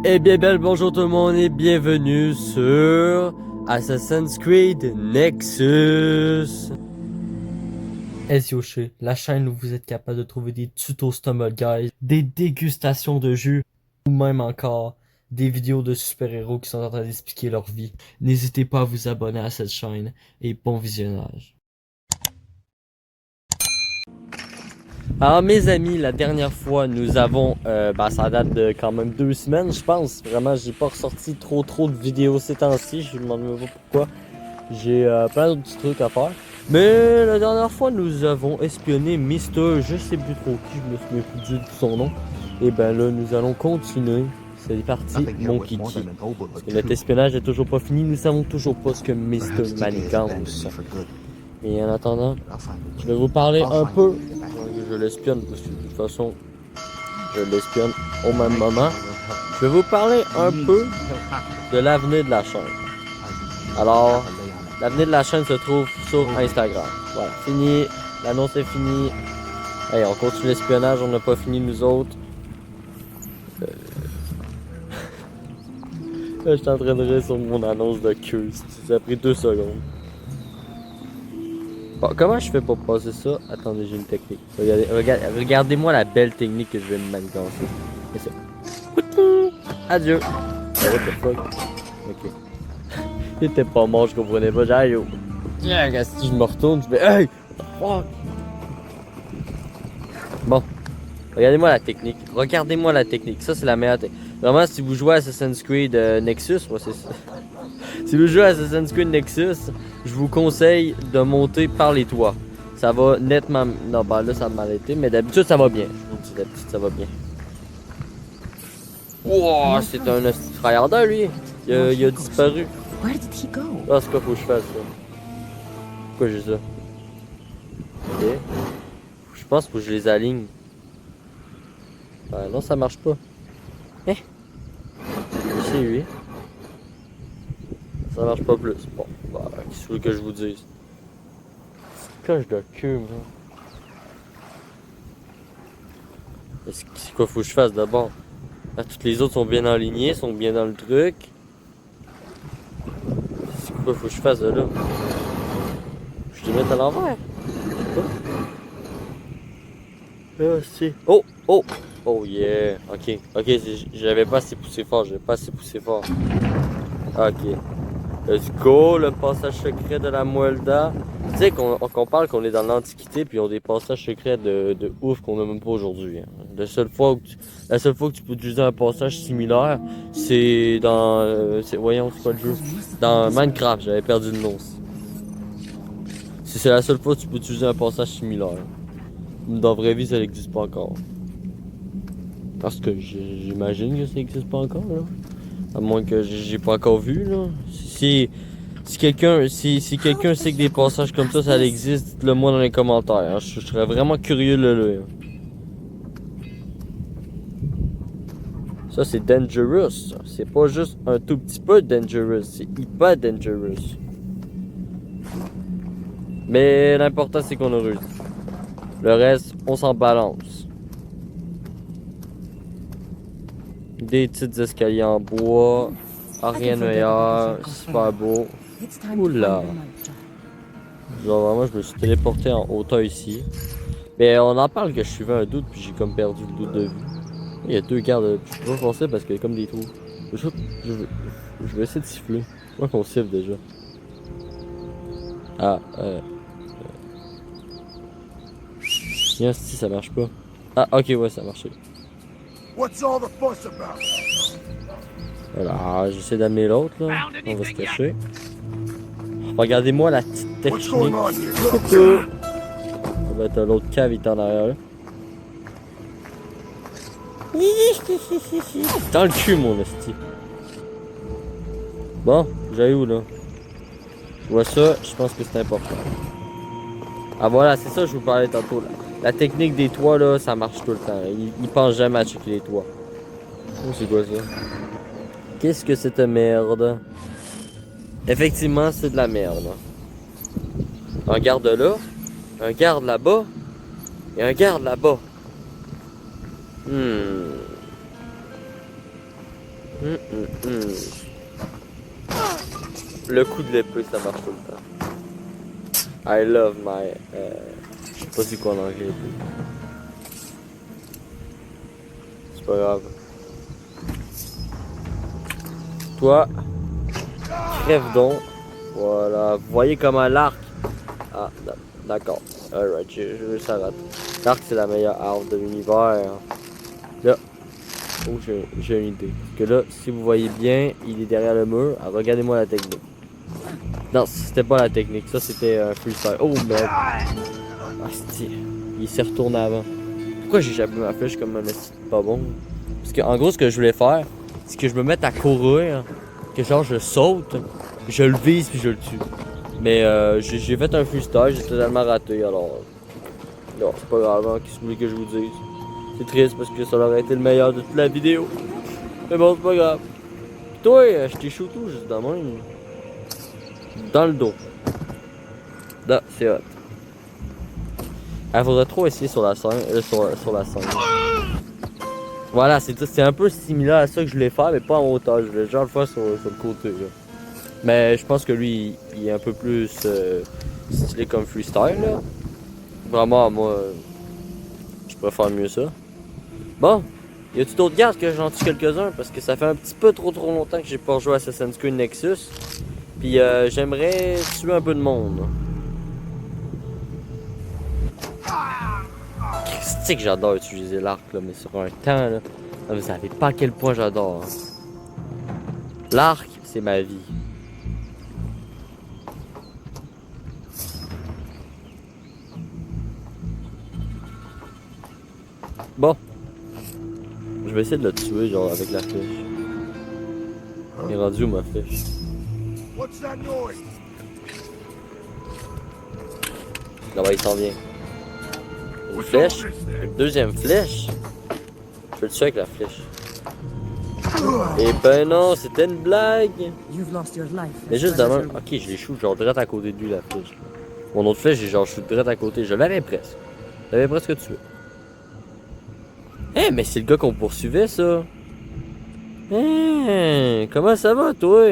Eh bien, bonjour tout le monde et bienvenue sur Assassin's Creed Nexus. SYOSHI, la chaîne où vous êtes capable de trouver des tutos stomach guys, des dégustations de jus, ou même encore des vidéos de super-héros qui sont en train d'expliquer leur vie. N'hésitez pas à vous abonner à cette chaîne et bon visionnage. Alors mes amis, la dernière fois nous avons, ça date de quand même 2 semaines je pense, vraiment j'ai pas ressorti trop de vidéos ces temps-ci, je me demande même pas pourquoi, j'ai plein d'autres petits trucs à faire. Mais la dernière fois nous avons espionné Mister, je sais plus trop qui, je me souviens plus de son nom, et ben là nous allons continuer, c'est parti mon kiki, parce que notre espionnage n'est toujours pas fini, nous savons toujours pas ce que Mister manigance. Et en attendant, je vais vous parler un peu. Je l'espionne parce que de toute façon, je l'espionne au même moment. Je vais vous parler un peu de l'avenir de la chaîne. Alors, l'avenir de la chaîne se trouve sur Instagram. Voilà, fini. L'annonce est finie. Hey, on continue l'espionnage, on n'a pas fini nous autres. Je suis en train de rire sur mon annonce de queue. Ça a pris 2 secondes. Bon, comment je fais pour passer ça? Attendez, j'ai une technique. Regardez-moi la belle technique que je vais me manigancer. C'est ça. Adieu. Oh, what the fuck? Ok. Il était pas mort, je comprenais pas. J'arrive. Si je me retourne, je vais. Hey! What the fuck? Bon. Regardez-moi la technique. Regardez-moi la technique. Ça, c'est la meilleure technique. Vraiment, si vous jouez à Assassin's Creed Nexus, moi, c'est ça. Si vous jouez à Assassin's Creed Nexus, je vous conseille de monter par les toits. Ça va nettement... Non, bah là, ça m'a été, mais d'habitude, ça va bien. Je vous dis, d'habitude, ça va bien. Wow, c'est un tryharder, lui. Il a disparu. Ah, c'est quoi faut que je fasse, ça? Pourquoi j'ai ça? Ok. Je pense que je les aligne. Ben non, ça marche pas. Eh? C'est lui. Ça marche pas plus. Bon, bah, qu'est-ce que je vous dise? C'est cloche de queue, moi. C'est quoi faut que je fasse d'abord? Là, toutes les autres sont bien alignées, sont bien dans le truc. C'est quoi faut que je fasse de là? Je te mets à l'envers. Ah, c'est. Oh! Oh! Oh yeah! Ok, ok, j'avais pas assez poussé fort, Ok. Let's go, le passage secret de la Muelda. Tu sais qu'on parle qu'on est dans l'Antiquité, puis on a des passages secrets de ouf qu'on a même pas aujourd'hui. Hein. La seule fois que tu peux utiliser un passage similaire, c'est dans... voyons, c'est quoi le jeu? Dans Minecraft, j'avais perdu le nom. C'est la seule fois que tu peux utiliser un passage similaire. Dans la vraie vie, ça n'existe pas encore. Parce que j'imagine que ça n'existe pas encore, là. À moins que j'ai pas encore vu, là. Si quelqu'un sait que des passages comme ça existe, dites-le moi dans les commentaires. Hein. Je serais vraiment curieux de le lire. Ça, c'est dangerous. C'est pas juste un tout petit peu dangerous. C'est hyper dangerous. Mais l'important, c'est qu'on a réussi. Le reste, on s'en balance. Des petits escaliers en bois. Rien de meilleur. Super beau. Oula. Genre vraiment, je me suis téléporté en hauteur ici. Mais on en parle que je suivais un doute, puis j'ai comme perdu le doute de vue. Il y a 2 gardes. Je peux pas foncer parce qu'il y a comme des trous. Je vais essayer de siffler. Moi qu'on siffle déjà. Ah, Tiens, si ça marche pas. Ah, ok, ouais, ça a marché. Voilà, j'essaie d'amener l'autre là. On va se cacher. Regardez-moi la petite technique. Coucou. Ça va être l'autre cave, il est en arrière là. Dans le cul, mon esti. Bon, j'allais où là? Je vois ça, je pense que c'est important. Ah voilà, c'est ça que je vous parlais tantôt là. La technique des toits là, ça marche tout le temps. Il pense jamais à checker les toits. Oh, c'est quoi ça? Qu'est-ce que cette merde? Effectivement, c'est de la merde. Un garde là, un garde là-bas, et un garde là-bas. Le coup de l'épée, ça marche tout le temps. I love my... je sais pas c'est quoi en anglais. C'est pas grave. Toi, crève donc. Voilà, vous voyez comment l'arc... Ah, d'accord. Alright, je s'arrête. L'arc, c'est la meilleure arme de l'univers. Là, oh, j'ai une idée. Parce que là, si vous voyez bien, il est derrière le mur. Alors, regardez-moi la technique. Non, c'était pas la technique. Ça, c'était un freestyle. Oh, merde. Ah, il s'est retourné avant. Pourquoi j'ai échappé ma flèche comme un esti pas bon? Parce que, en gros, ce que je voulais faire, c'est que je me mette à courir. Que genre, je saute, je le vise puis je le tue. Mais j'ai fait un freestyle, j'ai totalement raté. Alors, non, c'est pas grave. Hein, qu'est-ce que vous voulez que je vous dise? C'est triste parce que ça aurait été le meilleur de toute la vidéo. Mais bon, c'est pas grave. Pis toi, je t'ai shoot tout juste dans même. Dans le dos. Là, c'est hot. Il faudrait trop essayer sur la scène. Sur la scène. Voilà, c'est un peu similaire à ça que je voulais faire, mais pas en hauteur. Je voulais genre le faire sur le côté. Là. Mais je pense que lui, il est un peu plus stylé comme freestyle. Là. Vraiment, moi, je préfère mieux ça. Bon, y a-tu d'autres gars que j'en tue quelques-uns? Parce que ça fait un petit peu trop longtemps que j'ai pas rejoué à Assassin's Creed Nexus. Puis j'aimerais tuer un peu de monde. C'est que j'adore utiliser l'arc là, mais sur un temps là. Vous savez pas à quel point j'adore. Hein. L'arc, c'est ma vie. Bon. Je vais essayer de le tuer genre avec la flèche. Il est rendu où ma flèche? Là-bas il s'en vient. Une flèche? Une deuxième flèche? Je vais le tuer avec la flèche. Eh ben non, c'était une blague! Mais juste demain. Ok, je les shoot genre direct à côté de lui la flèche. Mon autre flèche, j'ai genre shoot direct à côté. Je l'avais presque. Je l'avais presque tué. Eh, mais c'est le gars qu'on poursuivait ça! Eh, comment ça va toi?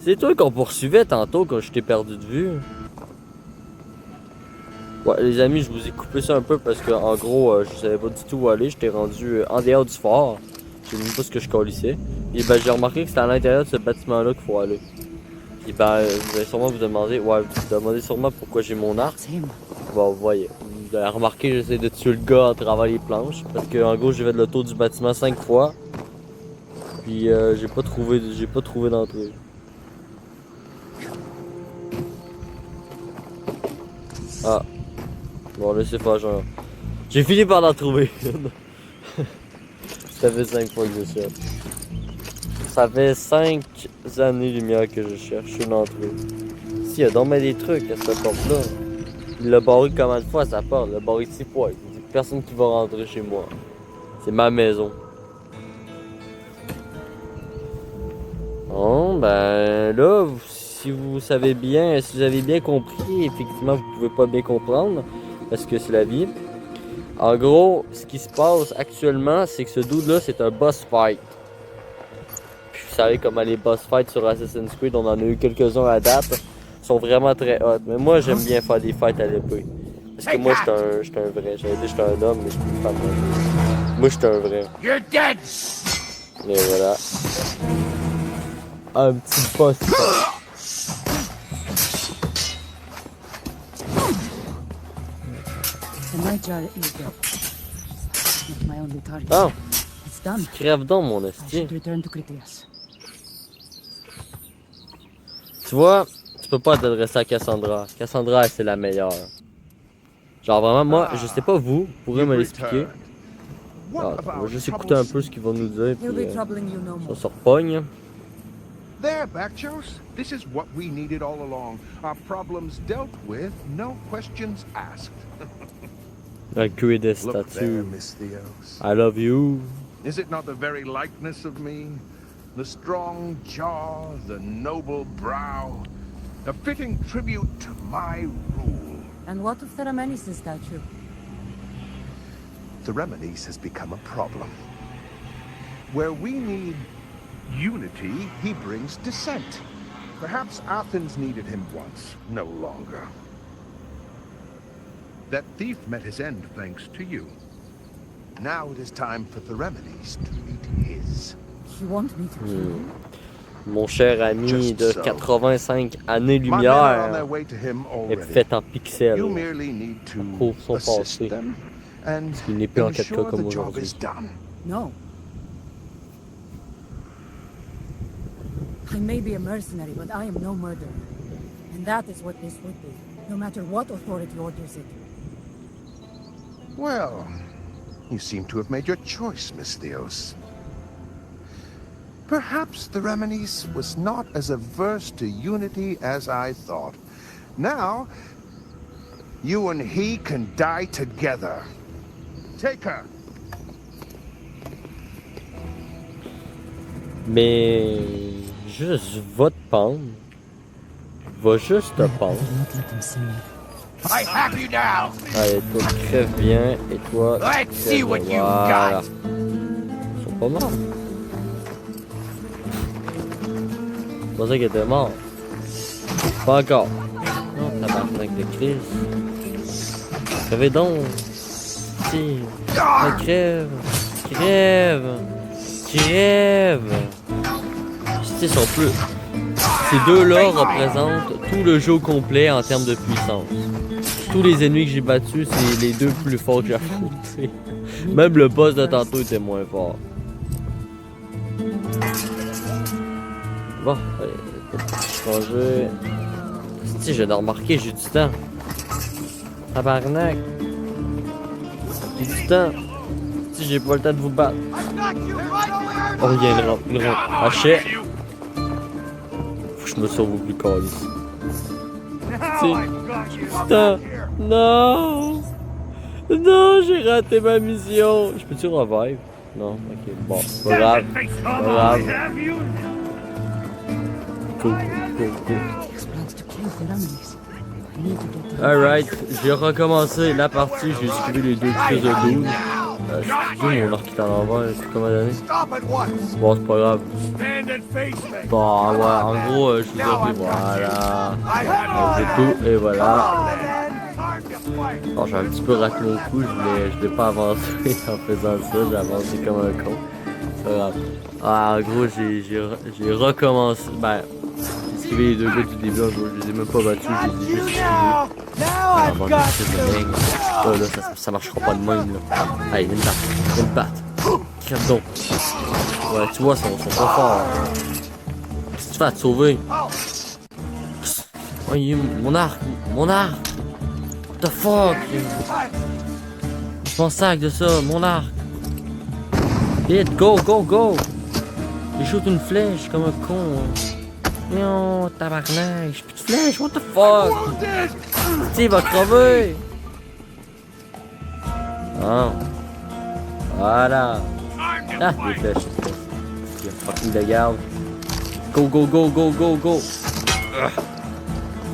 C'est toi qu'on poursuivait tantôt quand je t'ai perdu de vue. Ouais, les amis, je vous ai coupé ça un peu parce que en gros, je savais pas du tout où aller. J'étais rendu en dehors du fort. Je sais même pas ce que je colissais. Et ben, j'ai remarqué que c'était à l'intérieur de ce bâtiment-là qu'il faut aller. Et ben, vous allez sûrement vous demander, ouais, vous demandez sûrement pourquoi j'ai mon arc. Bon, vous voyez. Vous avez remarqué, j'essaie de tuer le gars à travers les planches. Parce que en gros, j'ai fait le tour du bâtiment 5 fois. Puis j'ai pas trouvé d'entrée. Ah. Bon, laissez faire genre. J'ai fini par l'en trouver. Ça fait 5 fois que je cherche. Ça fait 5 années-lumière que je cherche une entrée. Si, il y a donc des trucs à cette porte-là. Il l'a barré combien de fois sa porte? Il l'a barré 6 fois. Il dit personne qui va rentrer chez moi. C'est ma maison. Bon, ben là, si vous savez bien, si vous avez bien compris, effectivement, vous pouvez pas bien comprendre. Parce que c'est la vie. En gros, ce qui se passe actuellement, c'est que ce dude-là, c'est un boss fight. Puis vous savez comment les boss fights sur Assassin's Creed, on en a eu quelques-uns à date, sont vraiment très hot. Mais moi, j'aime bien faire des fights à l'épée. Parce que moi, j'étais un vrai. J'allais dire que j'étais un homme, mais je suis une femme. Moi, j'étais un vrai. Et voilà. Un petit boss fight. Oh! Crève donc, mon esti. Tu vois, tu peux pas t'adresser à Cassandra. Cassandra, c'est la meilleure. Genre vraiment, moi, je sais pas vous pourrez me l'expliquer. Ah, on va juste écouter un peu ce qu'ils vont nous dire, puis ça se repogne. There, Bakchos. This is what we needed all along. Our problems dealt with, no questions asked. La queue des Look there, statues. Miss Theos. I love you. Is it not the very likeness of me? The strong jaw, the noble brow. A fitting tribute to my rule. And what of Theramenes' statue? The Remedies has become a problem. Where we need unity, he brings dissent. Perhaps Athens needed him once, no longer. That thief met his end thanks to you. Now it is time for Theramenes to meet his. You want me to kill you? Mon cher ami Just de so. 85 My men are on années-lumière their way to him est already. fait en pixels. You merely need Prouve to son assist passé. them and Il n'est plus en 4K ensure comme the job aujourd'hui. is done. No. I may be a mercenary, but I am no murderer. And that is what this would be, no matter what authority orders it. Well, you seem to have made your choice, Miss Theos. Perhaps Theramenes was not as averse to unity as I thought. Now, you and he can die together. Take her. Mais juste va te pendre. Va juste te pendre. Not let them see me. I have you now! Allez, toi crève bien et toi. Let's see crève what bien. you Voilà. got. Ils sont pas morts. C'est pas ça qu'ils étaient morts. Pas encore. Non, tabarnak de crise. Crevez donc. Si. Ah, crève. Crève. Crève. Si, sont plus. Ces deux-là représentent tout le jeu au complet en termes de puissance. Tous les ennemis que j'ai battus, c'est les deux plus forts que j'ai affrontés. Même le boss de tantôt était moins fort. Bon, changer. Si, j'ai de remarquer, j'ai du temps. Tabarnak. J'ai du temps. Si, j'ai pas le temps de vous battre. Oh, il y a une rampe. Hachette. Faut que je me sauve au plus calice. Putain. Non. Non, j'ai raté ma mission. Je peux-tu revive? Non, ok, bon, pas grave. Pas grave. Cool, cool, cool. He plans to kill Theramenes. I need to get to Alright, j'ai recommencé la partie, j'ai esquivé les deux crises de 12. Excusez mon arc qui est à l'envers, c'est comment donné? Stop at once! Bon, c'est pas grave. Stand and face me! Bon, ouais, en gros, je vous ai dit, voilà. J'ai tout, et voilà. Bon, j'ai un petit peu raté mon coup, je voulais pas avancer en faisant ça, j'ai avancé comme un con. C'est pas grave. Ah, en gros, j'ai recommencé, ben, j'ai esquivé les deux gars du début, en gros, je les ai même pas battus, je les ai juste esquivés. Ah, bon, c'est de dingue. Oh, là, ça marchera pas de même, là. Allez, viens me battre. Crève donc. Ouais, tu vois, ils sont pas forts. Qu'est-ce que tu fais à te sauver? Oh, il est où? Mon arc! What the fuck? Je m'en sac de ça, mon arc! Vite, go! Il shoot une flèche comme un con. Non, tabarnak, j'ai plus de flèche, what the fuck? Il va crever! Ah. Voilà. Ah, les flèches. Il y a fucking de garde. Go.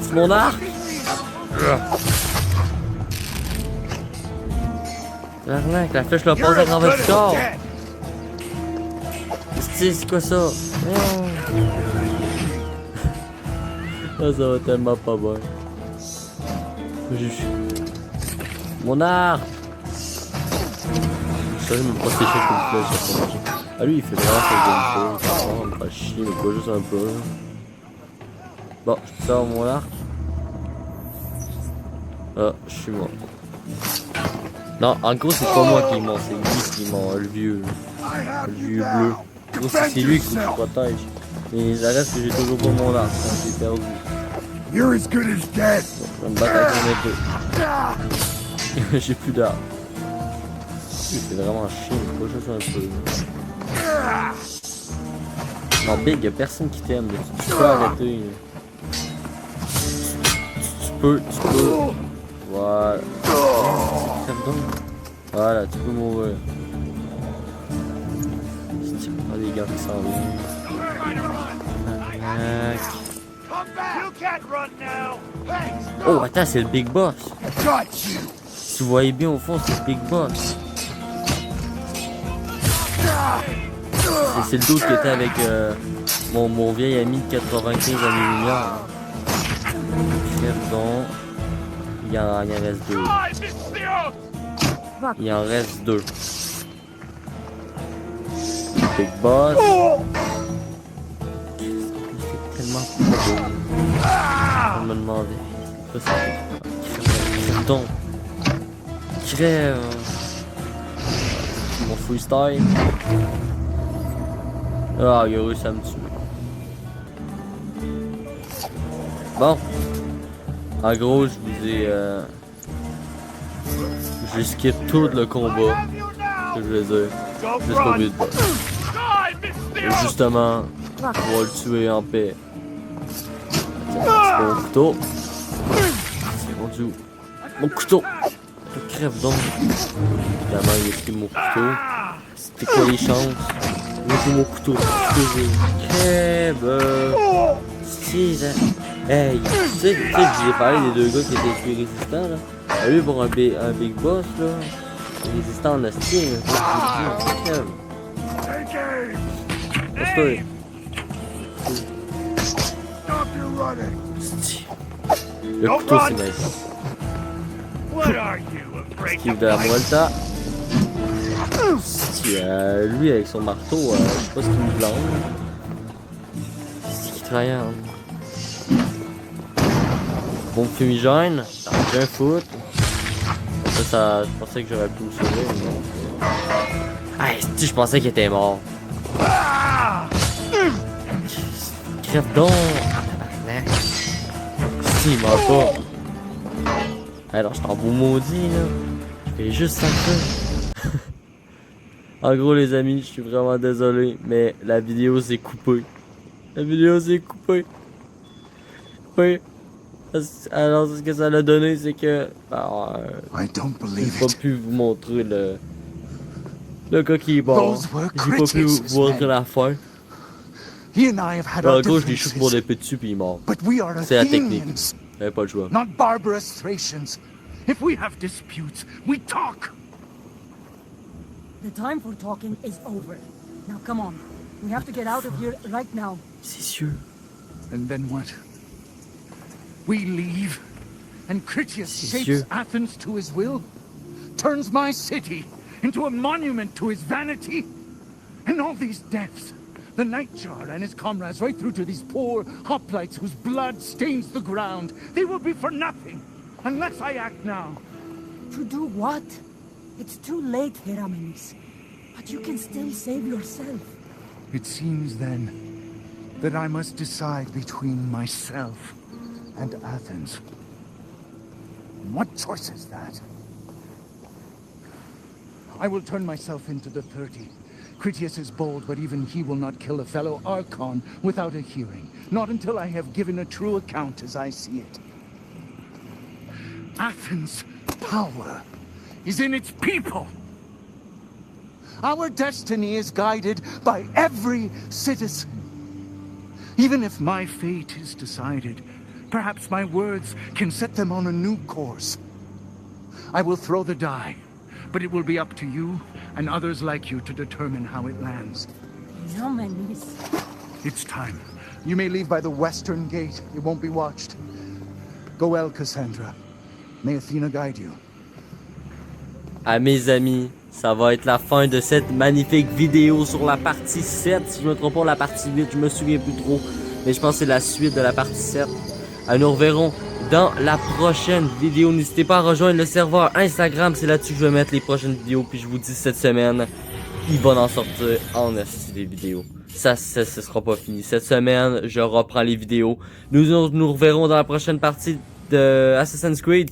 C'est mon arc! Tabarnak, la flèche l'a passé à travers le corps! C'est quoi ça? Ah, ça va tellement pas bien. Mon arc! Je savais même pas c'est chaud comme flèche. Ah lui il fait vraiment sa gameplay. On me fera chier mais pas juste un peu. Bon, je sors mon arc. Ah, je suis mort. Non, en gros c'est pas moi qui est mort, c'est lui qui est mort, le vieux. Le vieux bleu. En gros c'est lui qui me protège. Mais ça reste que j'ai toujours pas mon arc, j'ai perdu. You're as good as dead! Je vais me battre avec mes deux. J'ai plus d'arc. C'est vraiment chiant, mais pas juste un peu. Non, Big, y'a personne qui t'aime, tu peux arrêter. Tu peux. Voilà. Voilà, tu peux mourir. C'est pas des gars qui s'en viennent. Oh, attends, c'est le Big Boss. Si vous voyez bien au fond, c'est le Big Boss. C'est le dos qui était avec mon vieil ami de 95 années-lumière. Crève donc. Il en reste deux. Il en reste deux. Big Boss. C'est tellement pas beau. On me demandait. Crève donc. Crève. Mon freestyle. Ah, il a réussi à me tuer. Bon. En gros, je vous ai... j'ai skip tout le combat. C'est ce que je veux dire. Jusqu'au but de boss. Et justement, on va le tuer en paix. Tiens, mon couteau. C'est rendu où? Mon couteau! Crève donc. Évidemment, il a pris mon couteau. C'était quoi les chances? Moi, j'ai mon couteau. Crève! Hey! Tu sais, je vous ai parlé des deux gars qui étaient plus résistants, là. Lui, pour un big boss, là. Résistant en hostie, crève. Hey! Stop your running! Le couteau, c'est nice. What are you, a Esquive de la Vuelta. Lui avec son marteau, je sais pas ce qu'il me blâme. C'est qui travaille en... Bon fumigène, ça fait un foot. Ça, je pensais que j'aurais pu me sauver, mais non. Ah, je pensais qu'il était mort. Crève donc! Si, il meurt pas. Alors, je t'en beau maudit, là. Je fais juste ça. En gros, les amis, je suis vraiment désolé, mais la vidéo s'est coupée. La vidéo s'est coupée. Oui. Alors, ce que ça a donné, c'est que... j'ai pas pu vous montrer le gars qui est mort. J'ai pas pu vous montrer la fin. En gros, je l'ai shooté pour des petits dessus puis il est mort. C'est la technique. J'avais pas le choix. Not barbarous Thracians. If we have disputes, we talk. The time for talking is over. Now come on. We have to get out of here right now. C'est sûr. And then what? We leave, and Critias shapes Athens to his will, turns my city into a monument to his vanity, and all these deaths, the Nightjar and his comrades, right through to these poor hoplites whose blood stains the ground, they will be for nothing, unless I act now. To do what? It's too late, Hieronymus. But you can still save yourself. It seems then that I must decide between myself and Athens. And what choice is that? I will turn myself into the 30. Critias is bold, but even he will not kill a fellow Archon without a hearing. Not until I have given a true account as I see it. Athens' power is in its people. Our destiny is guided by every citizen. Even if my fate is decided, perhaps my words can set them on a new course. I will throw the die, but it will be up to you and others like you to determine how it lands. Hieronymus. It's time. You may leave by the western gate. It won't be watched. Go well, Cassandra. May Athena guide you. À mes amis, ça va être la fin de cette magnifique vidéo sur la partie 7. Si je me trompe pas, la partie 8, je me souviens plus trop. Mais je pense que c'est la suite de la partie 7. Nous reverrons dans la prochaine vidéo. N'hésitez pas à rejoindre le serveur Instagram. C'est là-dessus que je vais mettre les prochaines vidéos. Puis je vous dis, cette semaine, il va en sortir en astuce des vidéos. Ça sera pas fini. Cette semaine, je reprends les vidéos. Nous reverrons dans la prochaine partie de Assassin's Creed.